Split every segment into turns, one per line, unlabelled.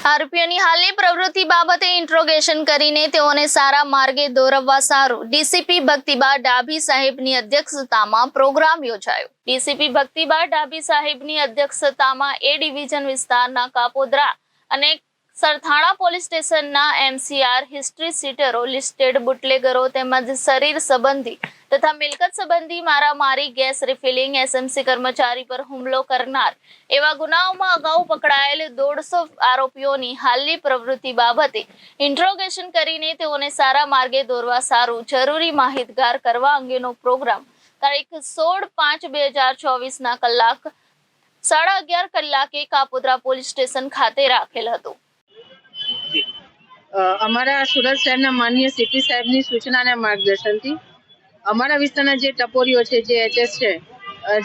આરોપીઓની હાલની પ્રવૃત્તિ બાબતે ઇન્ટ્રોગેશન કરીને તેઓને સારા માર્ગે દોરવવા સારું ડીસીપી ભક્તિબા ડાભી સાહેબની અધ્યક્ષતામાં પ્રોગ્રામ યોજાયો। ડીસીપી ભક્તિબા ડાભી સાહેબની અધ્યક્ષતામાં એ ડિવિઝન વિસ્તારના કાપોદ્રા અને સરથાણા પોલીસ સ્ટેશનના એમસીઆર હિસ્ટ્રી સીટરો લિસ્ટેડ બુટલેગરો તેમજ શરીર સંબંધી તથા મિલકત સંબંધી મારામારી ગેસ રિફિલિંગ એસએમસી કર્મચારી પર હુમલો કરનાર એવા ગુનાઓમાં અગાઉ પકડાયેલ 150 આરોપીઓની હાલની પ્રવૃત્તિ બાબતે ઇન્ટ્રોગેશન કરીને તેઓને સારા માર્ગે દોરવા સારું જરૂરી માહિતગાર કરવા અંગેનો પ્રોગ્રામ તારીખ 16/5/2024 કલાક 11:30 કલાકે કાપોદ્રા પોલીસ સ્ટેશન ખાતે રાખેલ હતો।
અમારા સુરત શહેરના માનનીય સીપી સાહેબની સૂચના અને માર્ગદર્શનથી અમારા વિસ્તારના જે ટપોરીઓ છે, જે એચએસ છે,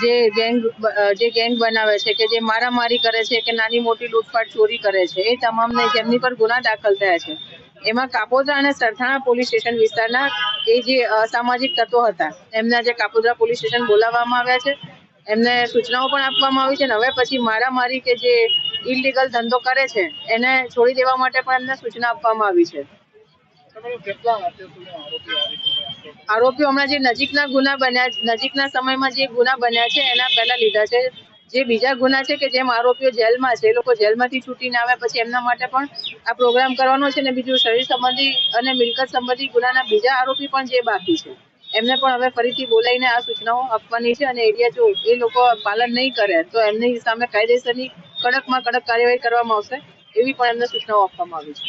જે ગેંગ બનાવે છે, કે જે મારામારી કરે છે, કે નાની મોટી લૂંટફાટ ચોરી કરે છે, એ તમામને જેમની પર ગુના દાખલ થયા છે, એમાં કાપોદ્રા અને સરથાણા પોલીસ સ્ટેશન વિસ્તારના એ જે અસામાજિક તત્વો હતા એમના જે કાપોદ્રા પોલીસ સ્ટેશન બોલાવવામાં આવ્યા છે, એમને સૂચનાઓ પણ આપવામાં આવી છે અને હવે પછી મારામારી કે જે ઇલીગલ ધંધો કરે છે એને છોડી દેવા માટે પણ એમને સૂચના આપવામાં આવી છે। આરોપીઓ હમણાં જે નજીકના સમયમાં જે ગુના બન્યા છે એના પહેલા લીધા છે। જે બીજા ગુના છે કે જેમ આરોપીઓ જેલમાં છે, એ લોકો જેલમાંથી છૂટીને આવે પછી એમના માટે પણ આ પ્રોગ્રામ કરવાનો છે અને બીજું શરીર સંબંધી અને મિલકત સંબંધી ગુનાના બીજા આરોપી પણ જે બાકી છે એમને પણ હવે ફરીથી બોલાવીને આ સૂચનાઓ આપવાની છે અને એરિયા જો એ લોકો પાલન નહીં કરે તો એમની સામે કાયદેસરની કડકમાં કડક કાર્યવાહી કરવામાં આવશે, એવી પણ એમને સૂચનાઓ આપવામાં આવી છે।